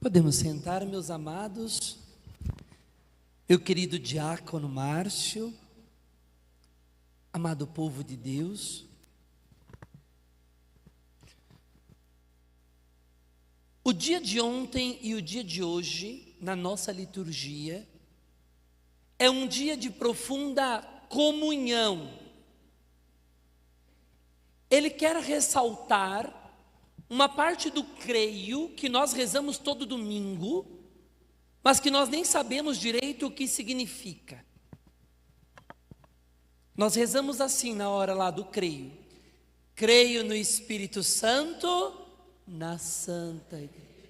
Podemos sentar, meus amados, meu querido diácono Márcio, amado povo de Deus. O dia de ontem e o dia de hoje, na nossa liturgia, é um dia de profunda comunhão. Ele quer ressaltar uma parte do creio que nós rezamos todo domingo, mas que nós nem sabemos direito o que significa. Nós rezamos assim na hora lá do creio. Creio no Espírito Santo, na Santa Igreja.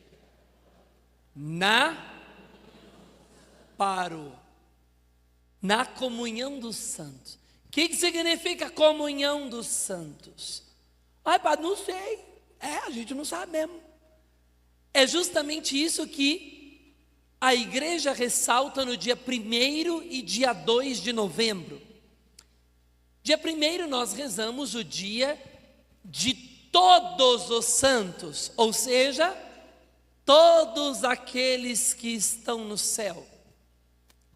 Na comunhão dos santos. O que significa comunhão dos santos? Ai, padre, não sei. A gente não sabe mesmo. É justamente isso que a igreja ressalta no dia 1º e dia 2 de novembro. Dia 1º nós rezamos o dia de todos os santos, ou seja, todos aqueles que estão no céu.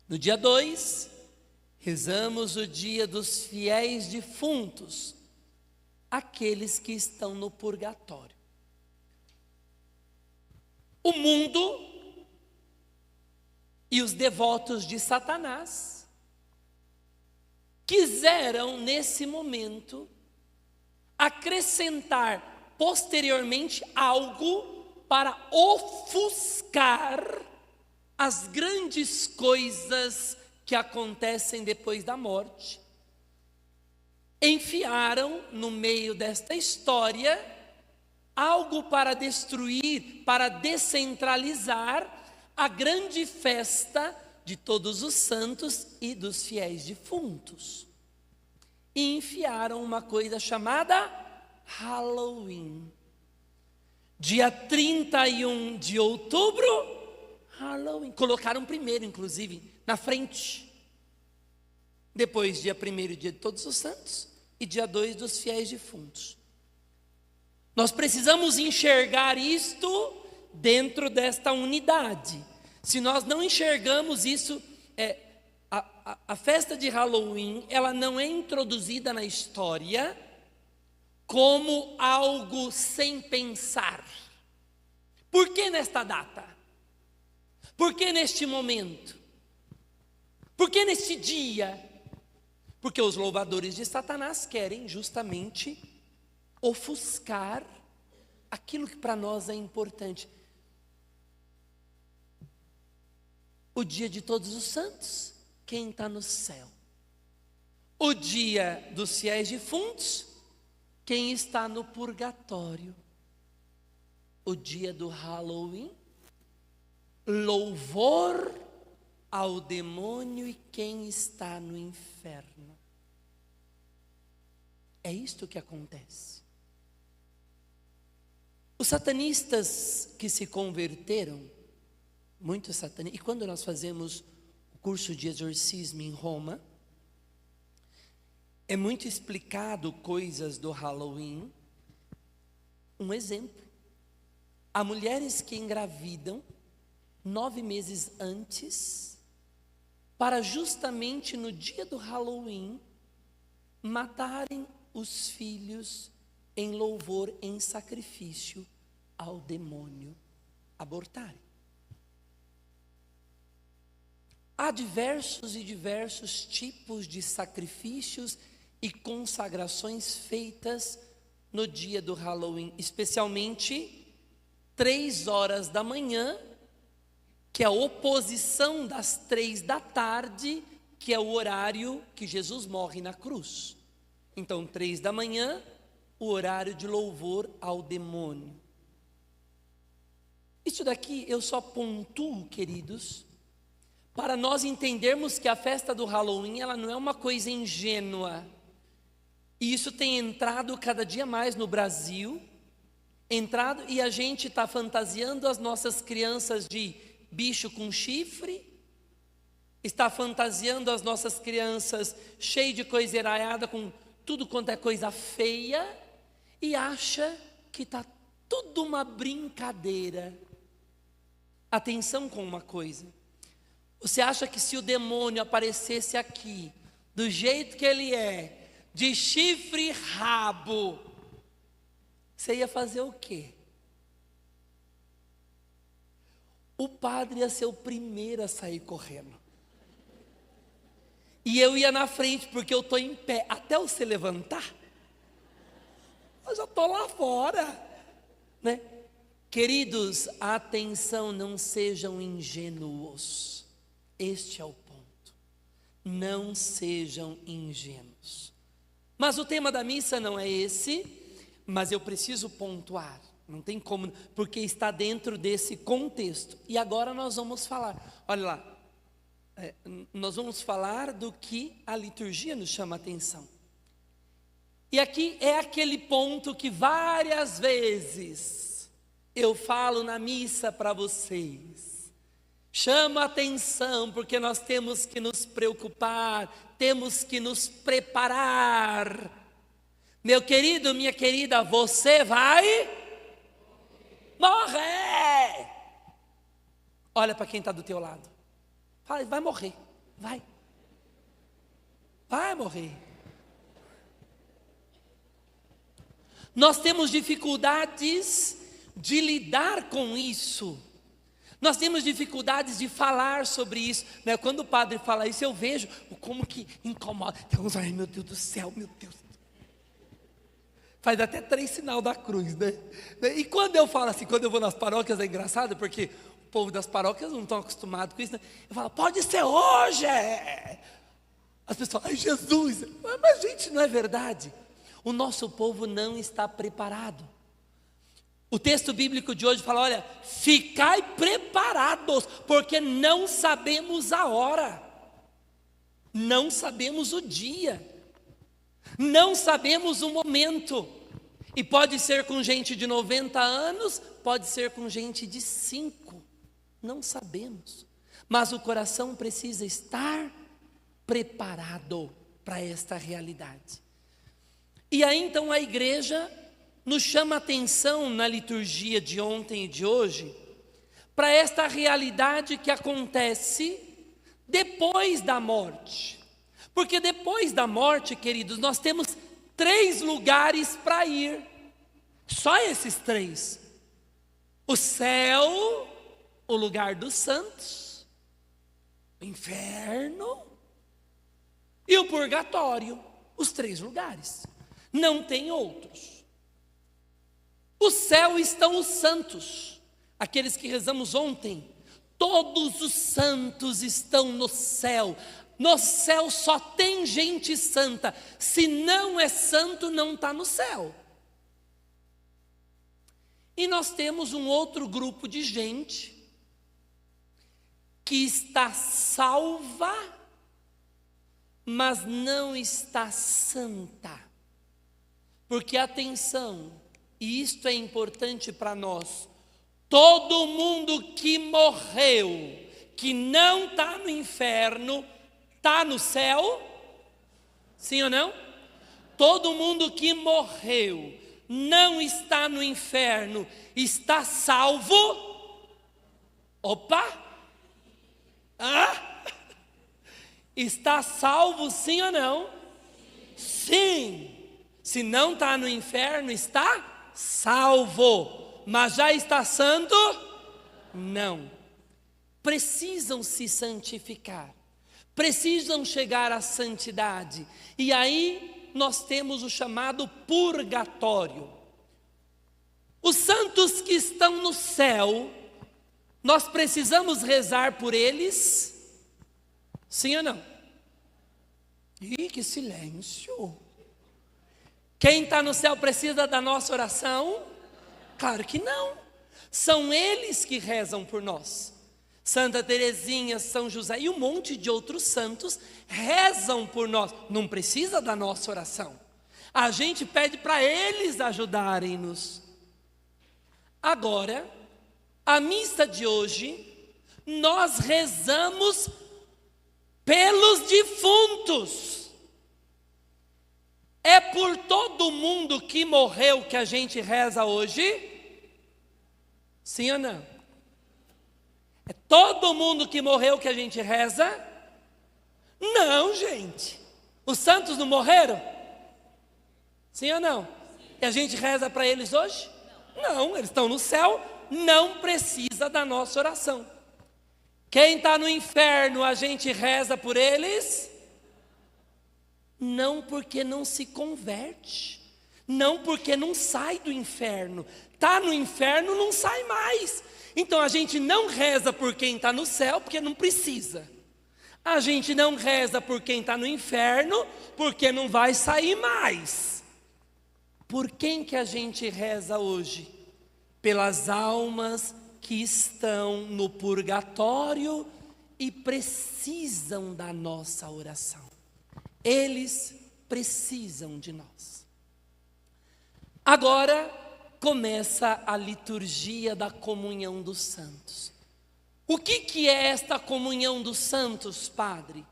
No dia 2, rezamos o dia dos fiéis defuntos, aqueles que estão no purgatório. O mundo e os devotos de Satanás quiseram, nesse momento, acrescentar posteriormente algo para ofuscar as grandes coisas que acontecem depois da morte. Enfiaram no meio desta história algo para destruir, para descentralizar a grande festa de todos os santos e dos fiéis defuntos. E enfiaram uma coisa chamada Halloween. Dia 31 de outubro, Halloween. Colocaram primeiro, inclusive, na frente. Depois, dia 1º, dia de todos os santos, e dia 2 dos fiéis defuntos. Nós precisamos enxergar isto dentro desta unidade. Se nós não enxergamos isso, a festa de Halloween, ela não é introduzida na história como algo sem pensar. Por que nesta data? Por que neste momento? Por que neste dia? Porque os louvadores de Satanás querem justamente ofuscar aquilo que para nós é importante. O dia de todos os santos, quem está no céu. O dia dos fiéis defuntos, quem está no purgatório. O dia do Halloween, louvor ao demônio e quem está no inferno. É isto que acontece. Os satanistas que se converteram, muitos satanistas, e quando nós fazemos o curso de exorcismo em Roma, é muito explicado coisas do Halloween. Um exemplo, há mulheres que engravidam 9 meses antes, para justamente no dia do Halloween, matarem os filhos em louvor, em sacrifício ao demônio, abortarem. Há diversos e diversos tipos de sacrifícios e consagrações feitas no dia do Halloween, especialmente 3 horas da manhã, que é a oposição das 3 da tarde, que é o horário que Jesus morre na cruz. Então, 3 da manhã, o horário de louvor ao demônio. Isso daqui eu só pontuo, queridos, para nós entendermos que a festa do Halloween, ela não é uma coisa ingênua. E isso tem entrado cada dia mais no Brasil, e a gente está fantasiando as nossas crianças de bicho com chifre, está fantasiando as nossas crianças cheias de coisa eraiada, com tudo quanto é coisa feia, e acha que está tudo uma brincadeira. atenção com uma coisa. Você acha que se o demônio aparecesse aqui, do jeito que ele é, de chifre e rabo, você ia fazer o quê? O padre ia ser o primeiro a sair correndo. E eu ia na frente, porque eu estou em pé. Até você levantar, eu já estou lá fora, né? Queridos, atenção, não sejam ingênuos. Este é o ponto. Não sejam ingênuos. Mas o tema da missa não é esse, mas eu preciso pontuar. Não tem como, porque está dentro desse contexto. E agora nós vamos falar. Olha lá. Nós vamos falar do que a liturgia nos chama a atenção. E aqui é aquele ponto que várias vezes eu falo na missa para vocês. Chama a atenção porque nós temos que nos preocupar, temos que nos preparar. Meu querido, minha querida, você vai morrer. Olha para quem está do teu lado. Fala, vai morrer, vai morrer. Nós temos dificuldades de lidar com isso. Nós temos dificuldades de falar sobre isso, né? Quando o padre fala isso, eu vejo como que incomoda. Tem uns, ai meu Deus do céu, meu Deus. Faz até 3 sinal da cruz, né? E quando eu falo assim, quando eu vou nas paróquias, é engraçado, porque o povo das paróquias não estão acostumados com isso, né? Eu falo, pode ser hoje. As pessoas, ai Jesus, mas gente, não é verdade. O nosso povo não está preparado. O texto bíblico de hoje fala, olha, ficai preparados, porque não sabemos a hora, não sabemos o dia, não sabemos o momento. E pode ser com gente de 90 anos, pode ser com gente de 5, não sabemos. Mas o coração precisa estar preparado para esta realidade. E aí então a igreja nos chama a atenção na liturgia de ontem e de hoje, para esta realidade que acontece depois da morte. Porque depois da morte, queridos, nós temos 3 lugares para ir. Só esses 3. O céu, o lugar dos santos, o inferno e o purgatório. Os 3 lugares. Não tem outros. O céu estão os santos, aqueles que rezamos ontem. Todos os santos estão no céu. No céu só tem gente santa. Se não é santo, não está no céu. E nós temos um outro grupo de gente que está salva, mas não está santa. Porque atenção, e isto é importante para nós, todo mundo que morreu, que não está no inferno, está no céu? Sim ou não? Todo mundo que morreu, não está no inferno, está salvo? Opa! Está salvo sim ou não? Sim! Se não está no inferno, está salvo. Mas já está santo? Não. Precisam se santificar. Precisam chegar à santidade. E aí nós temos o chamado purgatório. Os santos que estão no céu, nós precisamos rezar por eles? Sim ou não? Ih, que silêncio! Quem está no céu precisa da nossa oração? Claro que não. São eles que rezam por nós. Santa Teresinha, São José e um monte de outros santos rezam por nós. Não precisa da nossa oração. A gente pede para eles ajudarem-nos. Agora, a missa de hoje, nós rezamos pelos defuntos. É por todo mundo que morreu que a gente reza hoje? Sim ou não? Todo mundo que morreu que a gente reza? Não, gente. Os santos não morreram? Sim ou não? E a gente reza para eles hoje? Não, eles estão no céu, não precisa da nossa oração. Quem está no inferno, a gente reza por eles? Não, porque não se converte. Não, porque não sai do inferno. Está no inferno, não sai mais. Então a gente não reza por quem está no céu, porque não precisa. A gente não reza por quem está no inferno, porque não vai sair mais. Por quem que a gente reza hoje? Pelas almas que estão no purgatório e precisam da nossa oração. Eles precisam de nós. Agora começa a liturgia da comunhão dos santos. O que é esta comunhão dos santos, Padre?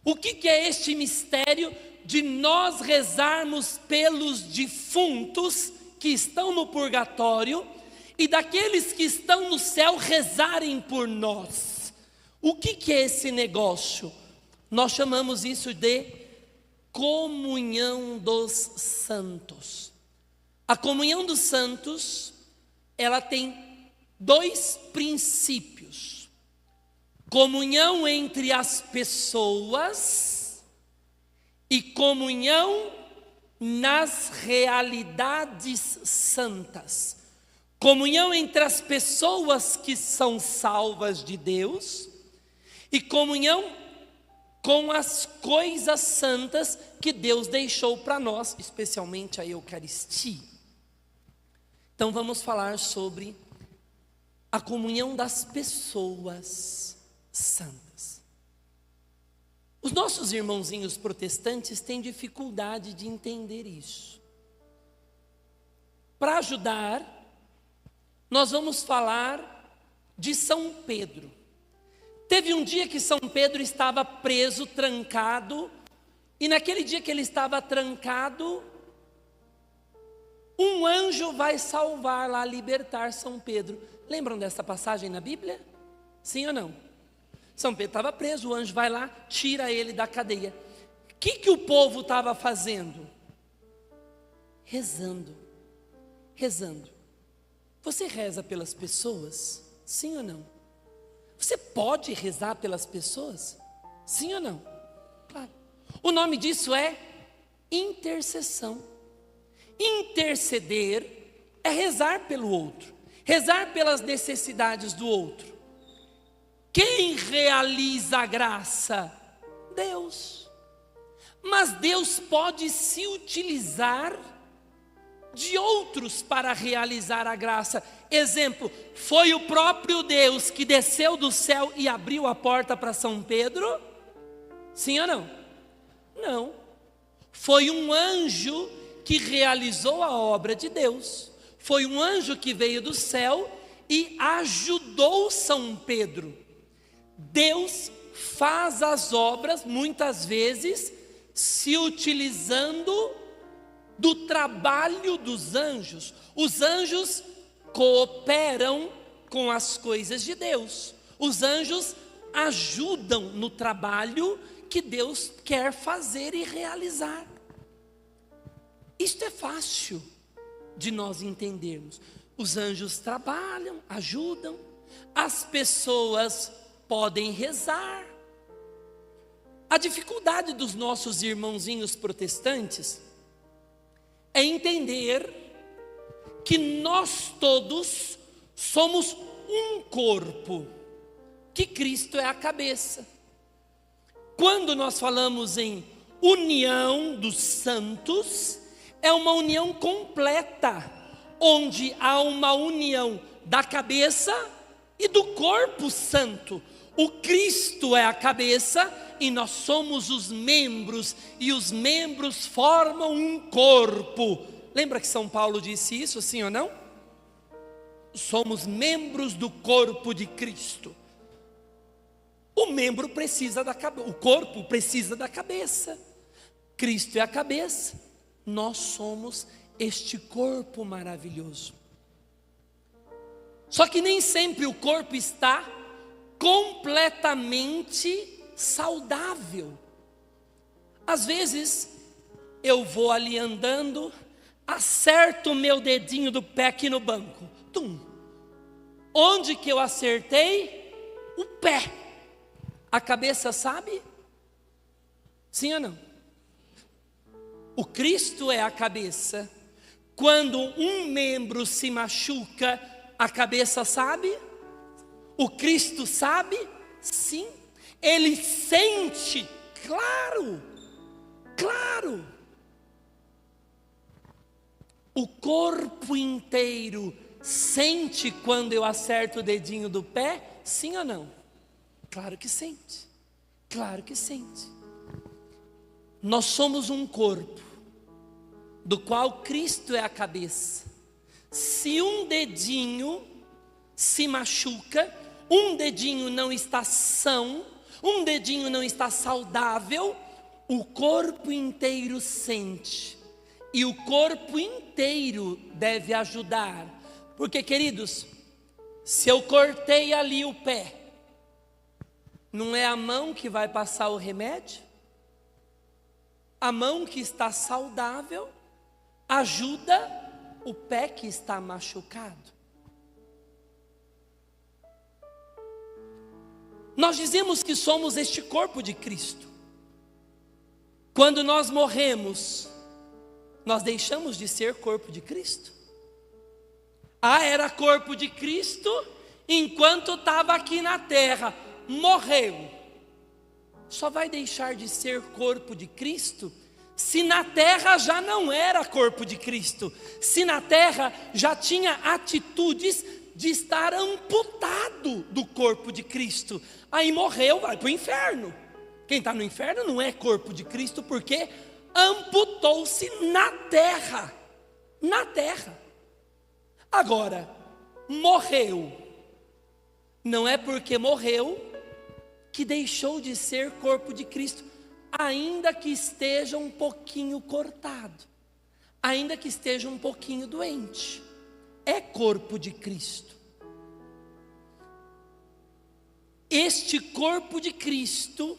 O que é este mistério de nós rezarmos pelos defuntos que estão no purgatório e daqueles que estão no céu rezarem por nós? O que é esse negócio? Nós chamamos isso de comunhão dos santos. A comunhão dos santos, ela tem dois princípios: comunhão entre as pessoas e comunhão nas realidades santas. Comunhão entre as pessoas que são salvas de Deus e comunhão com as coisas santas que Deus deixou para nós, especialmente a Eucaristia. Então vamos falar sobre a comunhão das pessoas santas. Os nossos irmãozinhos protestantes têm dificuldade de entender isso. Para ajudar, nós vamos falar de São Pedro. Teve um dia que São Pedro estava preso, trancado, e naquele dia que ele estava trancado, um anjo vai salvar lá, libertar São Pedro. Lembram dessa passagem na Bíblia? Sim ou não? São Pedro estava preso, o anjo vai lá, tira ele da cadeia. O que o povo estava fazendo? Rezando. Rezando. Você reza pelas pessoas? Sim ou não? Você pode rezar pelas pessoas? Sim ou não? Claro. O nome disso é intercessão. Interceder é rezar pelo outro, rezar pelas necessidades do outro. Quem realiza a graça? Deus. Mas Deus pode se utilizar de outros para realizar a graça. Exemplo, foi o próprio Deus que desceu do céu e abriu a porta para São Pedro? Sim ou não? Não. Foi um anjo que realizou a obra de Deus. Foi um anjo que veio do céu e ajudou São Pedro. Deus faz as obras, muitas vezes, se utilizando do trabalho dos anjos. Os anjos cooperam com as coisas de Deus. Os anjos ajudam no trabalho que Deus quer fazer e realizar. Isto é fácil de nós entendermos. Os anjos trabalham, ajudam, as pessoas podem rezar. A dificuldade dos nossos irmãozinhos protestantes é entender que nós todos somos um corpo, que Cristo é a cabeça. Quando nós falamos em união dos santos, é uma união completa, onde há uma união da cabeça e do corpo santo. O Cristo é a cabeça e nós somos os membros, e os membros formam um corpo. Lembra que São Paulo disse isso, sim ou não? Somos membros do corpo de Cristo. O membro precisa da cabeça, o corpo precisa da cabeça. Cristo é a cabeça, nós somos este corpo maravilhoso. Só que nem sempre o corpo está completamente saudável. Às vezes, eu vou ali andando, acerto o meu dedinho do pé aqui no banco. Tum! Onde que eu acertei? O pé. A cabeça sabe? Sim ou não? O Cristo é a cabeça. Quando um membro se machuca, a cabeça sabe? O Cristo sabe? Sim. Ele sente, claro, claro. O corpo inteiro sente quando eu acerto o dedinho do pé? Sim ou não? Claro que sente, claro que sente. Nós somos um corpo, do qual Cristo é a cabeça. Se um dedinho se machuca, um dedinho não está são, um dedinho não está saudável, o corpo inteiro sente. E o corpo inteiro deve ajudar. Porque, queridos, se eu cortei ali o pé, não é a mão que vai passar o remédio? A mão que está saudável ajuda o pé que está machucado. Nós dizemos que somos este corpo de Cristo. Quando nós morremos, nós deixamos de ser corpo de Cristo? Era corpo de Cristo enquanto estava aqui na terra. Morreu. Só vai deixar de ser corpo de Cristo se na terra já não era corpo de Cristo, se na terra já tinha atitudes de estar amputado do corpo de Cristo. Aí morreu, vai para o inferno. Quem está no inferno não é corpo de Cristo, porque amputou-se na terra. Na terra. Agora, morreu. Não é porque morreu que deixou de ser corpo de Cristo, ainda que esteja um pouquinho cortado, ainda que esteja um pouquinho doente, é corpo de Cristo. Este corpo de Cristo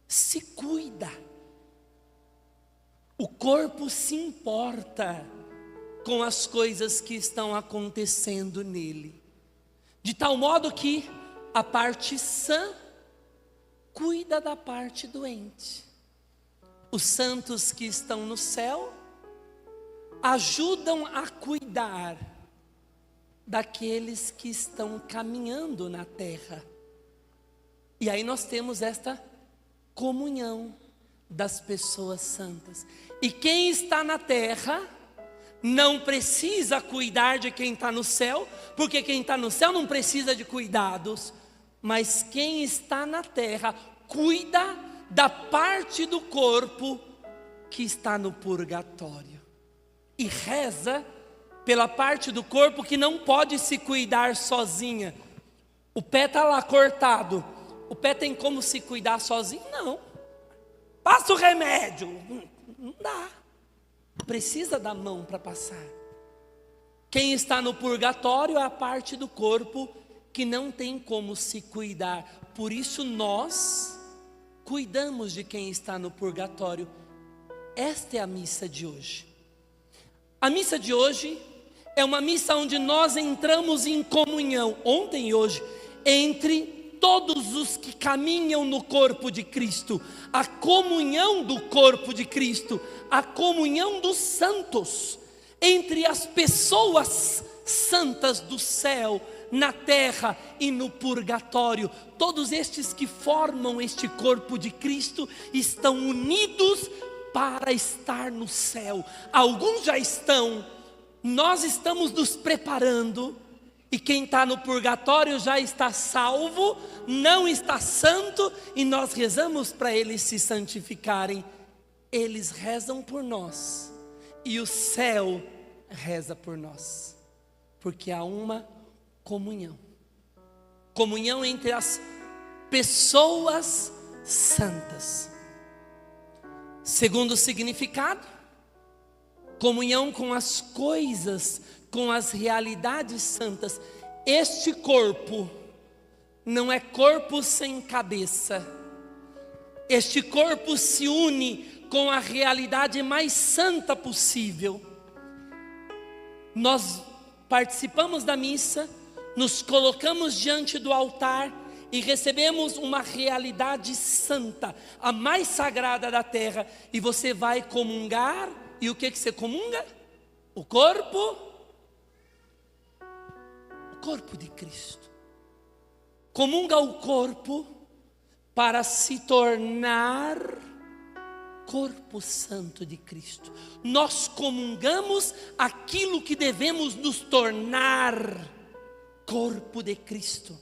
se cuida, o corpo se importa com as coisas que estão acontecendo nele, de tal modo que a parte sã cuida da parte doente. Os santos que estão no céu ajudam a cuidar daqueles que estão caminhando na terra. E aí nós temos esta comunhão das pessoas santas. E quem está na terra não precisa cuidar de quem está no céu, porque quem está no céu não precisa de cuidados. Mas quem está na terra cuida da parte do corpo que está no purgatório. E reza pela parte do corpo que não pode se cuidar sozinha. O pé está lá cortado. O pé tem como se cuidar sozinho? Não. Passa o remédio. Não dá. Precisa da mão para passar. Quem está no purgatório é a parte do corpo que não tem como se cuidar. Por isso nós cuidamos de quem está no purgatório. Esta é a missa de hoje. A missa de hoje é uma missa onde nós entramos em comunhão, ontem e hoje, entre todos os que caminham no corpo de Cristo, a comunhão do corpo de Cristo, a comunhão dos santos, entre as pessoas santas do céu, na terra e no purgatório. Todos estes que formam este corpo de Cristo estão unidos para estar no céu. Alguns já estão, nós estamos nos preparando, e quem está no purgatório já está salvo, não está santo, e nós rezamos para eles se santificarem. Eles rezam por nós, e o céu reza por nós, porque há uma comunhão, comunhão entre as pessoas santas. Segundo o significado, comunhão com as coisas com as realidades santas. Este corpo não é corpo sem cabeça. Este corpo se une com a realidade mais santa possível. Nós participamos da missa, nos colocamos diante do altar e recebemos uma realidade santa, a mais sagrada da terra. E você vai comungar, e o que você comunga? O corpo de Cristo. Comunga o corpo para se tornar corpo santo de Cristo. Nós comungamos aquilo que devemos nos tornar, corpo de Cristo,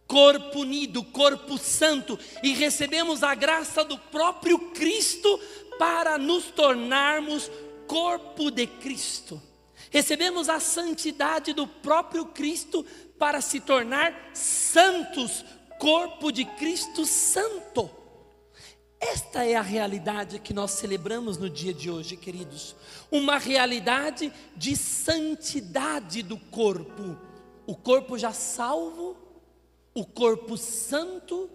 corpo unido, corpo santo, e recebemos a graça do próprio Cristo para nos tornarmos corpo de Cristo. Recebemos a santidade do próprio Cristo para se tornar santos, corpo de Cristo santo. Esta é a realidade que nós celebramos no dia de hoje, queridos. Uma realidade de santidade do corpo. O corpo já salvo, o corpo santo,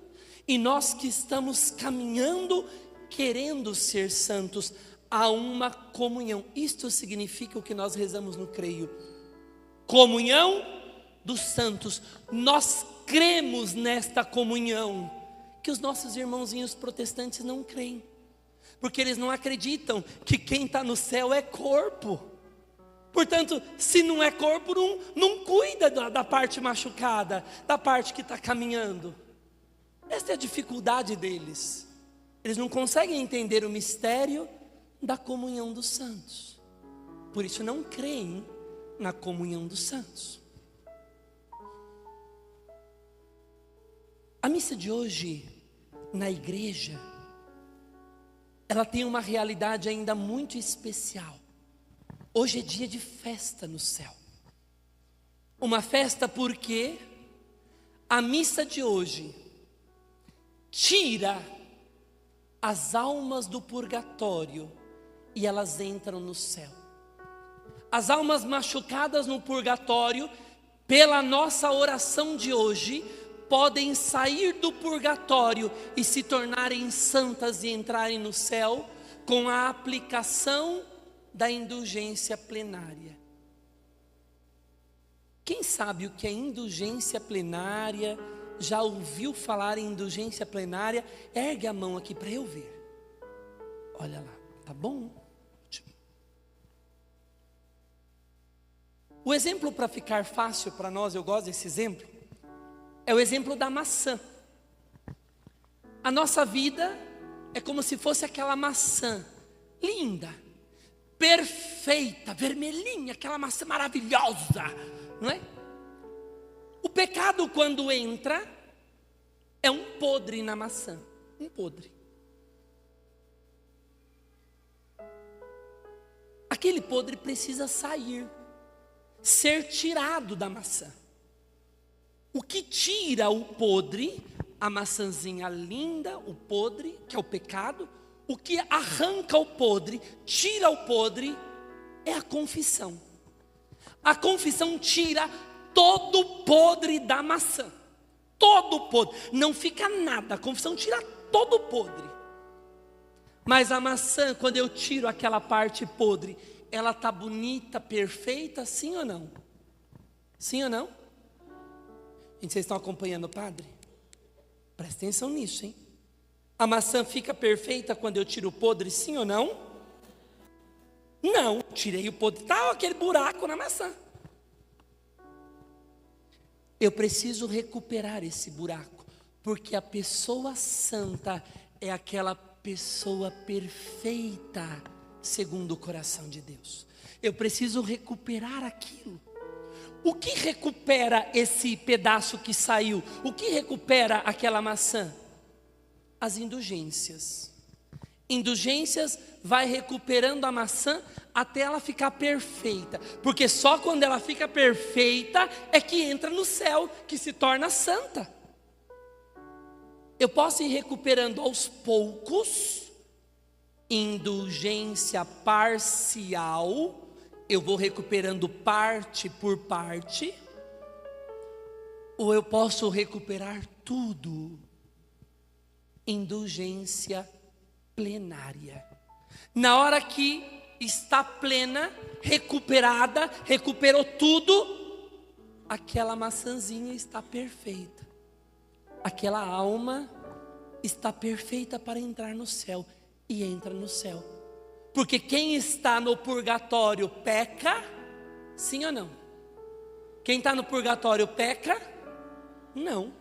e nós que estamos caminhando, querendo ser santos. Há uma comunhão. Isto significa o que nós rezamos no creio. Comunhão dos santos. Nós cremos nesta comunhão, que os nossos irmãozinhos protestantes não creem, porque eles não acreditam que quem está no céu é corpo. Portanto, se não é corpo, não cuida da parte machucada, da parte que está caminhando. Essa é a dificuldade deles. Eles não conseguem entender o mistério da comunhão dos santos. Por isso não creem na comunhão dos santos. A missa de hoje, na igreja, ela tem uma realidade ainda muito especial. Hoje é dia de festa no céu. Uma festa porque a missa de hoje tira as almas do purgatório e elas entram no céu. As almas machucadas no purgatório, pela nossa oração de hoje, podem sair do purgatório e se tornarem santas e entrarem no céu com a aplicação da indulgência plenária. Quem sabe o que é indulgência plenária? Já ouviu falar em indulgência plenária? Ergue a mão aqui para eu ver. Olha lá, tá bom? Ótimo. O exemplo, para ficar fácil para nós, eu gosto desse exemplo, é o exemplo da maçã. A nossa vida é como se fosse aquela maçã linda, perfeita, vermelhinha, aquela maçã maravilhosa, não é? O pecado, quando entra, é um podre na maçã, um podre. Aquele podre precisa sair, ser tirado da maçã. O que tira o podre, a maçãzinha linda, o podre, que é o pecado, o que arranca o podre, tira o podre, é a confissão. A confissão tira todo o podre da maçã, todo o podre, não fica nada, a confissão tira todo o podre. Mas a maçã, quando eu tiro aquela parte podre, ela está bonita, perfeita, sim ou não? Sim ou não? Vocês estão acompanhando o padre? Presta atenção nisso, hein? A maçã fica perfeita quando eu tiro o podre, sim ou não? Não, tirei o podre, está aquele buraco na maçã. Eu preciso recuperar esse buraco, porque a pessoa santa é aquela pessoa perfeita, segundo o coração de Deus. Eu preciso recuperar aquilo. O que recupera esse pedaço que saiu? O que recupera aquela maçã? As indulgências. Indulgências vai recuperando a maçã até ela ficar perfeita. Porque só quando ela fica perfeita é que entra no céu, que se torna santa. Eu posso ir recuperando aos poucos, indulgência parcial. eu vou recuperando parte por parte, ou eu posso recuperar tudo. Indulgência plenária. Na hora que está plena, recuperada, recuperou tudo, aquela maçãzinha está perfeita. Aquela alma está perfeita para entrar no céu, e entra no céu. Porque quem está no purgatório peca, sim ou não? Quem está no purgatório peca? Não.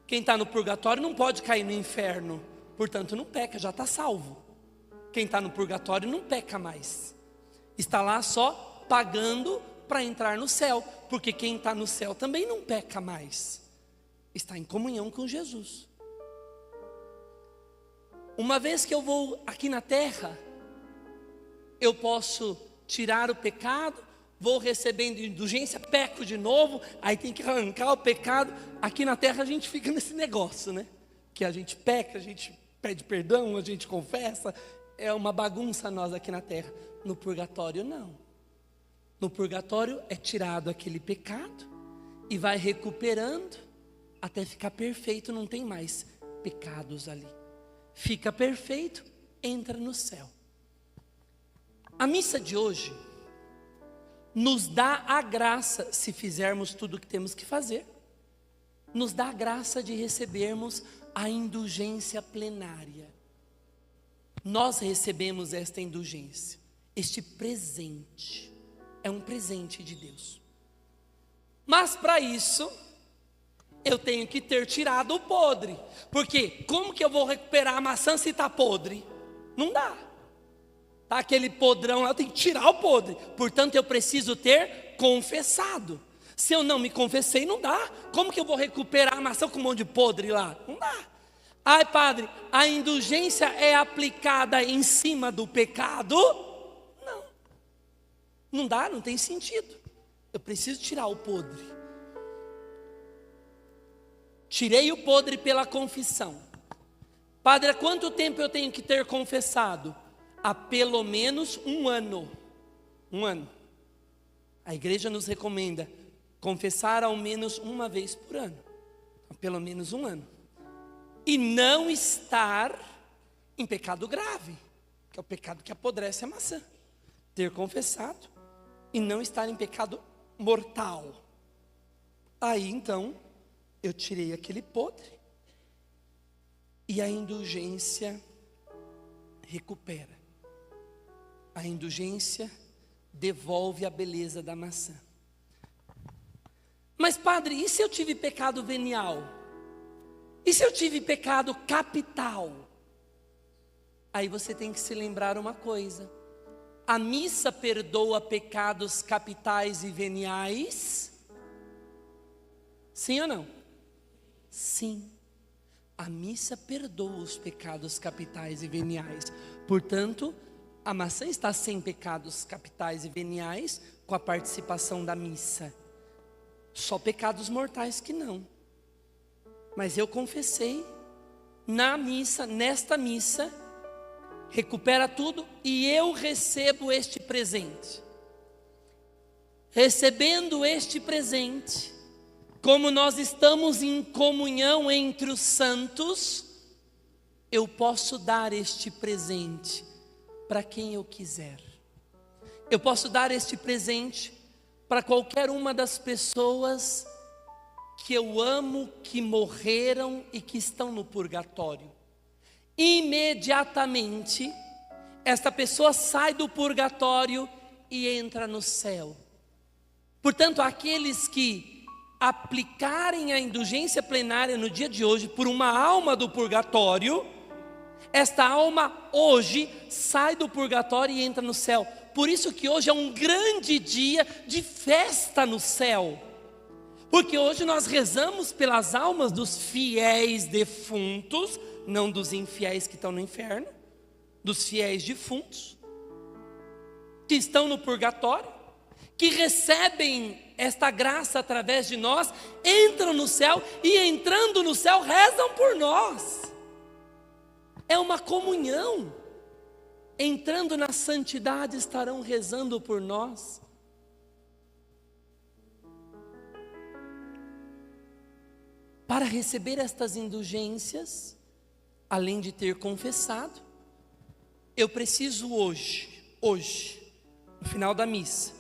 Quem está no purgatório não pode cair no inferno, portanto não peca, já está salvo. Quem está no purgatório não peca mais, está lá só pagando para entrar no céu, porque quem está no céu também não peca mais, está em comunhão com Jesus. Uma vez que eu vou aqui na terra, eu posso tirar o pecado, vou recebendo indulgência, peco de novo, aí tem que arrancar o pecado. Aqui na terra a gente fica nesse negócio, né? Que a gente peca, a gente pede perdão, a gente confessa, é uma bagunça nós aqui na terra. No purgatório não. No purgatório é tirado aquele pecado e vai recuperando até ficar perfeito, não tem mais pecados ali. Fica perfeito, entra no céu. A missa de hoje nos dá a graça, se fizermos tudo o que temos que fazer, nos dá a graça de recebermos a indulgência plenária. Nós recebemos esta indulgência, este presente, é um presente de Deus. Mas para isso, eu tenho que ter tirado o podre, porque como que eu vou recuperar a maçã se está podre? Não dá. Tá aquele podrão lá, eu tenho que tirar o podre, portanto eu preciso ter confessado. Se eu não me confessei, não dá. Como que eu vou recuperar a maçã com um monte de podre lá? Não dá. Ai, padre, a indulgência é aplicada em cima do pecado? Não. Não dá, não tem sentido. Eu preciso tirar o podre. Tirei o podre pela confissão. Padre, há quanto tempo eu tenho que ter confessado? Há pelo menos um ano. Um ano. A igreja nos recomenda confessar ao menos uma vez por ano. Há pelo menos um ano. E não estar em pecado grave, que é o pecado que apodrece a maçã. Ter confessado e não estar em pecado mortal. Aí então, eu tirei aquele podre e a indulgência recupera. A indulgência devolve a beleza da maçã. Mas padre, e se eu tive pecado venial? E se eu tive pecado capital? Aí você tem que se lembrar uma coisa. A missa perdoa pecados capitais e veniais? Sim ou não? Sim. A missa perdoa os pecados capitais e veniais. Portanto, a maçã está sem pecados capitais e veniais com a participação da missa. Só pecados mortais que não. Mas eu confessei na missa, nesta missa, recupera tudo e eu recebo este presente. Recebendo este presente, como nós estamos em comunhão entre os santos, eu posso dar este presente para quem eu quiser. Eu posso dar este presente para qualquer uma das pessoas que eu amo, que morreram e que estão no purgatório. Imediatamente, esta pessoa sai do purgatório e entra no céu. Portanto, aqueles que aplicarem a indulgência plenária no dia de hoje por uma alma do purgatório, esta alma hoje sai do purgatório e entra no céu. Por isso que hoje é um grande dia de festa no céu. Porque hoje nós rezamos pelas almas dos fiéis defuntos, não dos infiéis que estão no inferno, dos fiéis defuntos, que estão no purgatório, que recebem esta graça através de nós, entram no céu e entrando no céu rezam por nós. É uma comunhão. Entrando na santidade estarão rezando por nós. Para receber estas indulgências, além de ter confessado, eu preciso hoje, no final da missa,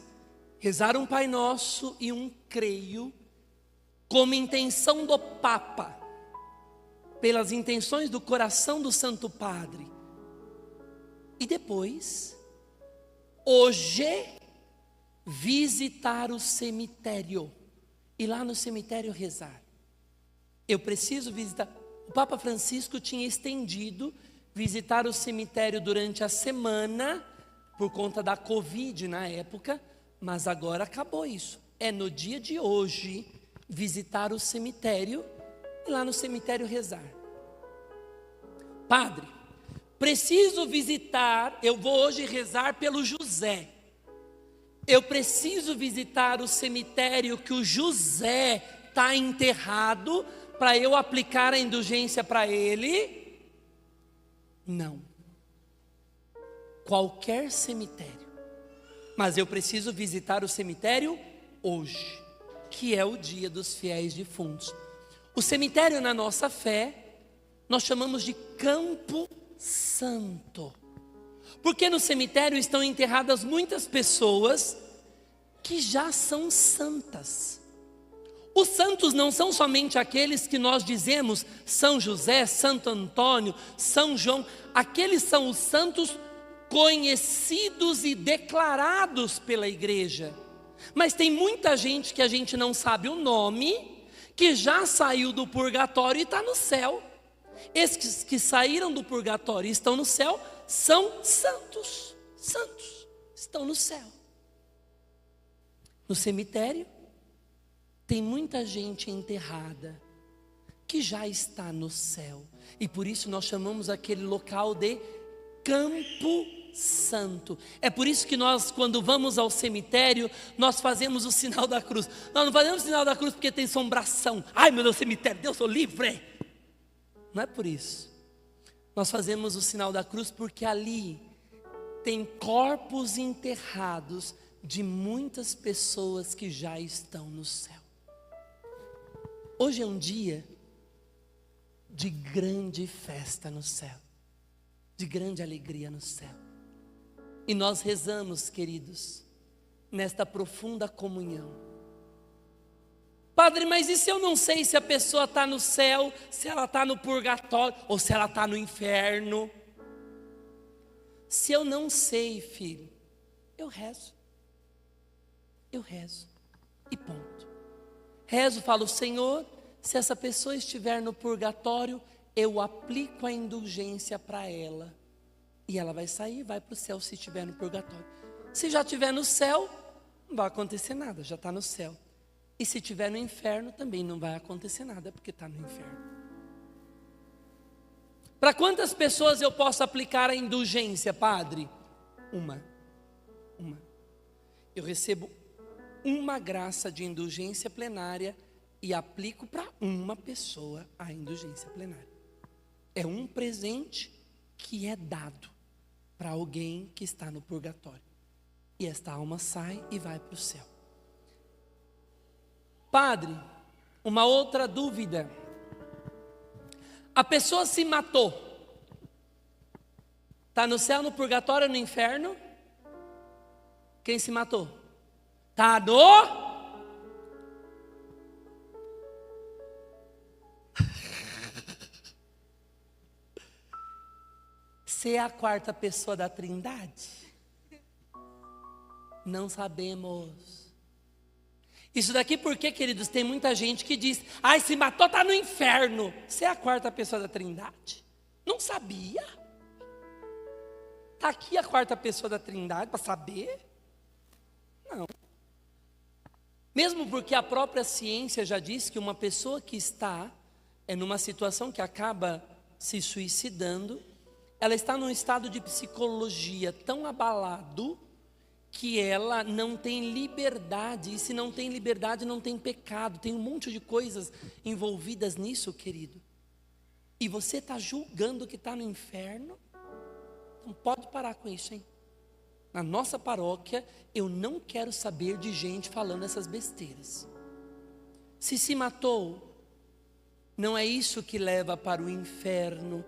rezar um Pai Nosso e um Creio, como intenção do Papa, pelas intenções do coração do Santo Padre. E depois, hoje, visitar o cemitério, e lá no cemitério rezar. Eu preciso visitar. O Papa Francisco tinha estendido visitar o cemitério durante a semana, por conta da Covid na época, mas agora acabou isso. É no dia de hoje, visitar o cemitério e lá no cemitério rezar. Padre, preciso visitar, eu vou hoje rezar pelo José. Eu preciso visitar o cemitério que o José está enterrado, para eu aplicar a indulgência para ele? Não. Qualquer cemitério. Mas eu preciso visitar o cemitério hoje, que é o dia dos fiéis defuntos. O cemitério, na nossa fé, nós chamamos de Campo Santo. Porque no cemitério estão enterradas muitas pessoas que já são santas. Os santos não são somente aqueles que nós dizemos, São José, Santo Antônio, São João. Aqueles são os santos conhecidos e declarados pela igreja. Mas tem muita gente que a gente não sabe o nome, que já saiu do purgatório e está no céu. Esses que saíram do purgatório e estão no céu são santos, estão no céu. No cemitério tem muita gente enterrada que já está no céu, e por isso nós chamamos aquele local de Campo Santo. É por isso que nós, quando vamos ao cemitério, nós fazemos o sinal da cruz. Nós não fazemos o sinal da cruz porque tem assombração. Ai meu Deus, cemitério, Deus sou livre. Não é por isso. Nós fazemos o sinal da cruz porque ali tem corpos enterrados de muitas pessoas que já estão no céu. Hoje é um dia de grande festa no céu, de grande alegria no céu. E nós rezamos, queridos, nesta profunda comunhão. Padre, mas e se eu não sei se a pessoa está no céu, se ela está no purgatório ou se ela está no inferno? Se eu não sei, filho, eu rezo e ponto. Rezo, falo, Senhor, se essa pessoa estiver no purgatório, eu aplico a indulgência para ela, e ela vai sair, vai para o céu se estiver no purgatório. Se já estiver no céu, não vai acontecer nada, já está no céu. E se estiver no inferno, também não vai acontecer nada, porque está no inferno. Para quantas pessoas eu posso aplicar a indulgência, Padre? Uma. Eu recebo uma graça de indulgência plenária e aplico para uma pessoa a indulgência plenária. É um presente que é dado para alguém que está no purgatório. E esta alma sai e vai para o céu. Padre, uma outra dúvida. A pessoa se matou. Está no céu, no purgatório, no inferno? Quem se matou? Está no... Você é a quarta pessoa da Trindade? Não sabemos. Isso daqui porque, queridos, tem muita gente que diz, ai, se matou, está no inferno. Você é a quarta pessoa da Trindade? Não sabia? Está aqui a quarta pessoa da Trindade para saber? Não. Mesmo porque a própria ciência já diz que uma pessoa que está numa situação que acaba se suicidando, ela está num estado de psicologia tão abalado que ela não tem liberdade, e se não tem liberdade não tem pecado, tem um monte de coisas envolvidas nisso, querido. E você está julgando que está no inferno? Não pode parar com isso, hein? Na nossa paróquia, eu não quero saber de gente falando essas besteiras. Se matou, Não é isso que leva para o inferno,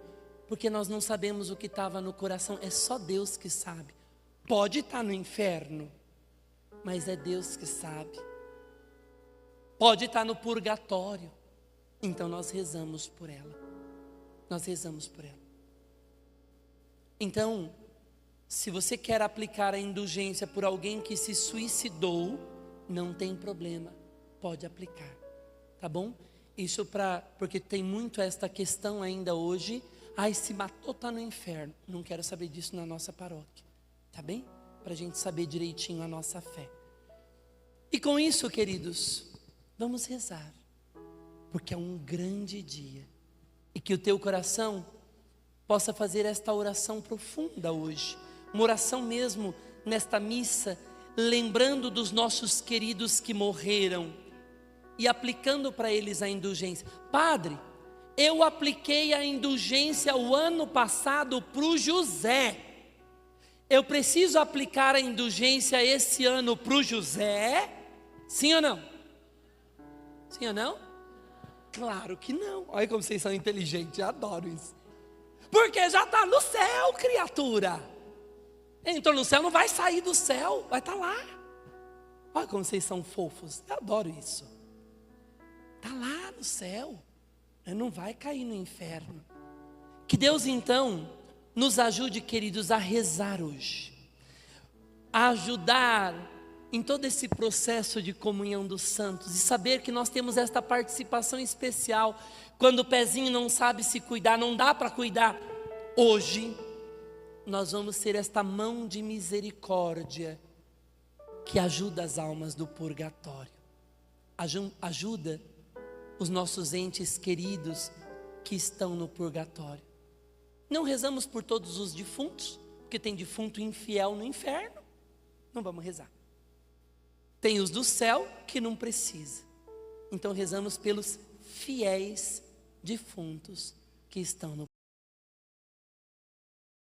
porque nós não sabemos o que estava no coração, é só Deus que sabe. Pode estar no inferno, mas é Deus que sabe. Pode estar no purgatório, então nós rezamos por ela. Nós rezamos por ela. Então, se você quer aplicar a indulgência por alguém que se suicidou, não tem problema, pode aplicar, tá bom? Isso porque tem muito esta questão ainda hoje. Ai, se matou, está no inferno. Não quero saber disso na nossa paróquia, tá bem? Para a gente saber direitinho a nossa fé. E com isso, queridos, vamos rezar, porque é um grande dia, e que o teu coração possa fazer esta oração profunda hoje, uma oração mesmo nesta missa, lembrando dos nossos queridos que morreram, e aplicando para eles a indulgência. Padre, eu apliquei a indulgência o ano passado para o José, eu preciso aplicar a indulgência esse ano para o José? Sim ou não? Sim ou não? Claro que não. Olha como vocês são inteligentes, eu adoro isso. Porque já está no céu, criatura. Entrou no céu, não vai sair do céu, vai estar lá. Olha como vocês são fofos, eu adoro isso. Está lá no céu, não vai cair no inferno. Que Deus então nos ajude, queridos, a rezar hoje, a ajudar em todo esse processo de comunhão dos santos, e saber que nós temos esta participação especial. Quando o pezinho não sabe se cuidar, não dá para cuidar, hoje nós vamos ser esta mão de misericórdia que ajuda as almas do purgatório, ajuda os nossos entes queridos que estão no purgatório. Não rezamos por todos os defuntos, porque tem defunto infiel no inferno, não vamos rezar. Tem os do céu que não precisa, então rezamos pelos fiéis defuntos que estão no